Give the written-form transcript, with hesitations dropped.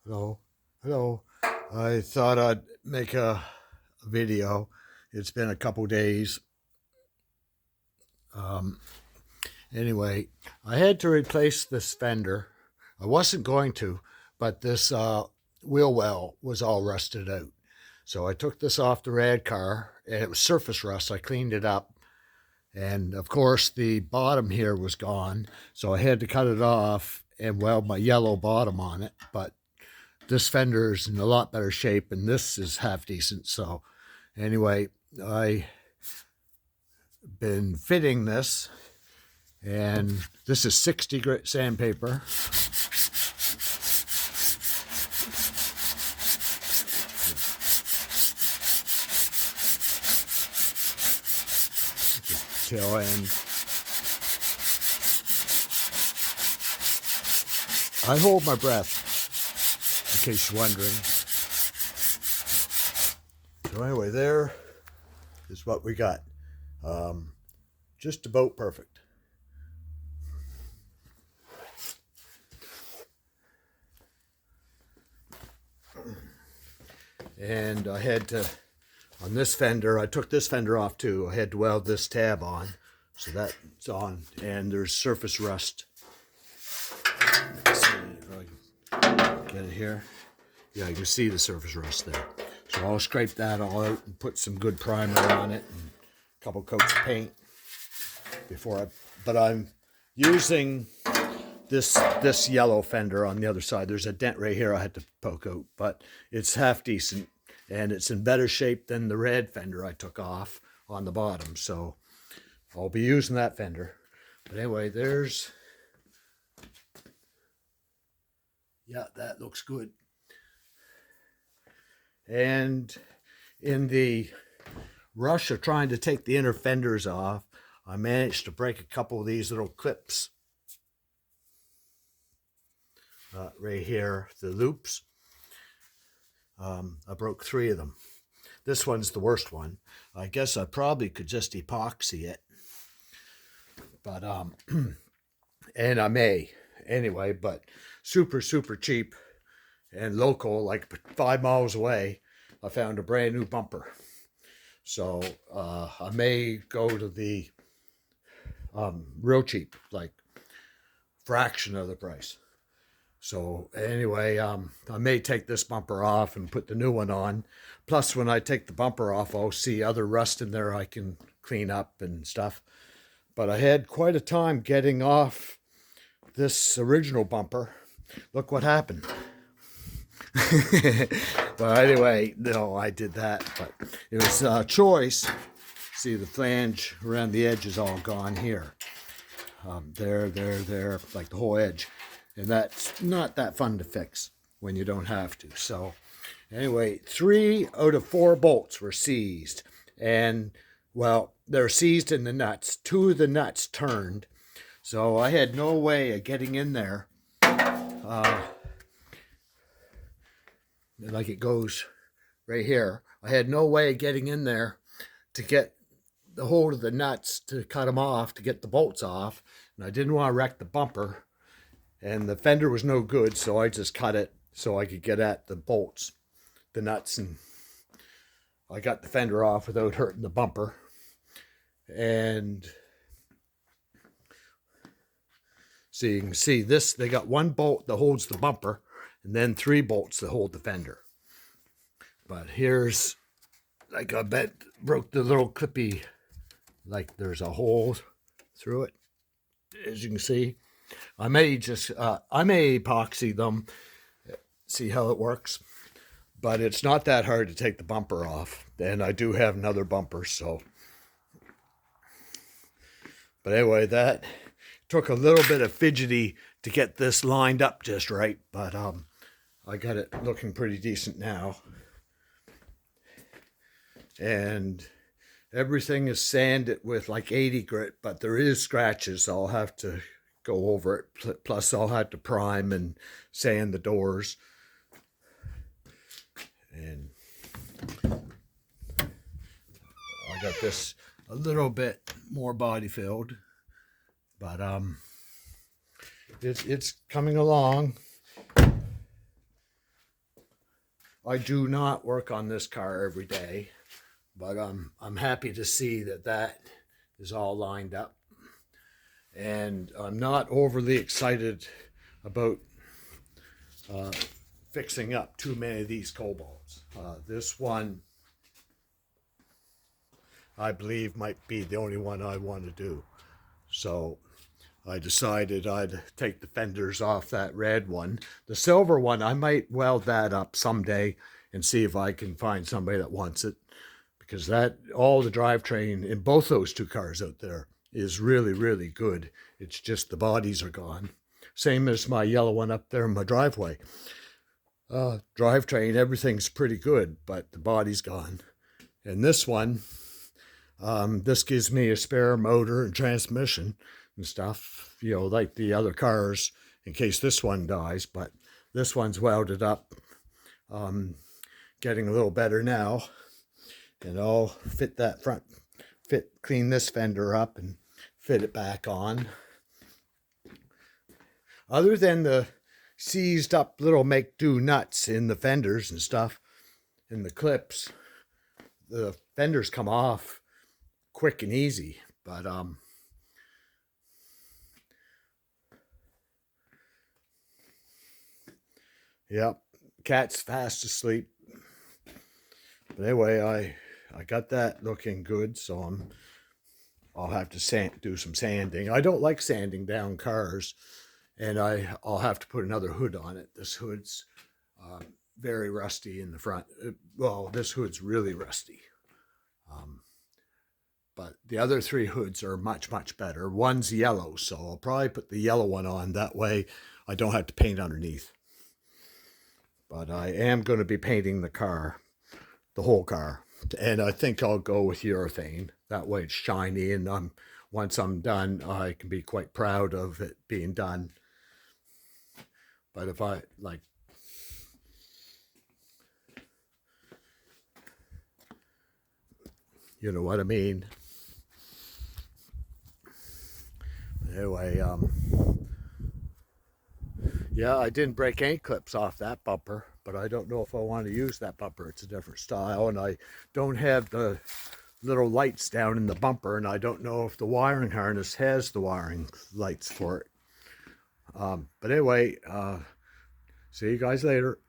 Hello, hello. I thought I'd make a video. It's been a couple days. Um, anyway, I had to replace this fender. I wasn't going to, but this wheel well was all rusted out. So I took this off the rad car, and it was surface rust. I cleaned it up, and of course the bottom here was gone. So I had to cut it off and weld my yellow bottom on it. But this fender is in a lot better shape, and this is half decent. So anyway, I been fitting this, and this is 60 grit sandpaper. Tail end. I hold my breath, in case you're wondering. So anyway, there is what we got. Just about perfect. And I had to, on this fender, I took this fender off too. I had to weld this tab on, so that's on, and there's surface rust. Let's see if I can get it here. Yeah, you can see the surface rust there. So I'll scrape that all out and put some good primer on it and a couple coats of paint but I'm using this yellow fender on the other side. There's a dent right here I had to poke out, but it's half decent, and it's in better shape than the red fender I took off on the bottom. So I'll be using that fender. But anyway, yeah, that looks good. And in the rush of trying to take the inner fenders off, I managed to break a couple of these little clips right here, the loops. I broke 3 of them. This one's the worst one. I guess I probably could just epoxy it, but and I may anyway. But super cheap and local, like 5 miles away, I found a brand new bumper. So I may go to the real cheap, like fraction of the price. So anyway, I may take this bumper off and put the new one on. Plus, when I take the bumper off, I'll see other rust in there I can clean up and stuff. But I had quite a time getting off this original bumper. Look what happened. But anyway, no, I did that, but it was a choice. See, the flange around the edge is all gone here. There, like the whole edge. And that's not that fun to fix when you don't have to. So anyway, 3 out of 4 bolts were seized. And, well, they're seized in the nuts. 2 of the nuts turned. So I had no way of getting in there. Like it goes right here. I had no way of getting in there to get the hold of the nuts to cut them off, to get the bolts off. And I didn't want to wreck the bumper. And the fender was no good, so I just cut it so I could get at the bolts, the nuts, and I got the fender off without hurting the bumper. And so you can see this, they got 1 bolt that holds the bumper, and then 3 bolts that hold the fender. But here's, like, I bet broke the little clippy, like there's a hole through it, as you can see. I may epoxy them, see how it works, but it's not that hard to take the bumper off. And I do have another bumper, so. But anyway, that took a little bit of fidgety to get this lined up just right, but I got it looking pretty decent now. And everything is sanded with like 80 grit, but there is scratches, so I'll have to go over it. Plus, I'll have to prime and sand the doors. And I got this a little bit more body filled, but it's coming along. I do not work on this car every day, but I'm happy to see that that is all lined up. And I'm not overly excited about fixing up too many of these cobalts. This one, I believe, might be the only one I want to do. So I decided I'd take the fenders off that red one. The silver one, I might weld that up someday and see if I can find somebody that wants it. Because that, all the drivetrain in both those two cars out there is really, really good. It's just the bodies are gone. Same as my yellow one up there in my driveway. Drivetrain, everything's pretty good, but the body's gone. And this one, this gives me a spare motor and transmission and stuff, you know, like the other cars, in case this one dies. But this one's welded up, getting a little better now. And I'll fit that front, clean this fender up and fit it back on. Other than the seized up little make-do nuts in the fenders and stuff, in the clips, the fenders come off quick and easy. But yep, cat's fast asleep. But anyway, I got that looking good, so I'll have to do some sanding. I don't like sanding down cars, and I'll have to put another hood on it. This hood's very rusty in the front. Well, this hood's really rusty. But the other three hoods are much, much better. One's yellow, so I'll probably put the yellow one on. That way I don't have to paint underneath. But I am going to be painting the car, the whole car. And I think I'll go with urethane. That way it's shiny, and once I'm done, I can be quite proud of it being done. But if I, like, you know what I mean. Anyway, yeah, I didn't break any clips off that bumper, but I don't know if I want to use that bumper. It's a different style, and I don't have the little lights down in the bumper, and I don't know if the wiring harness has the wiring lights for it. But anyway, see you guys later.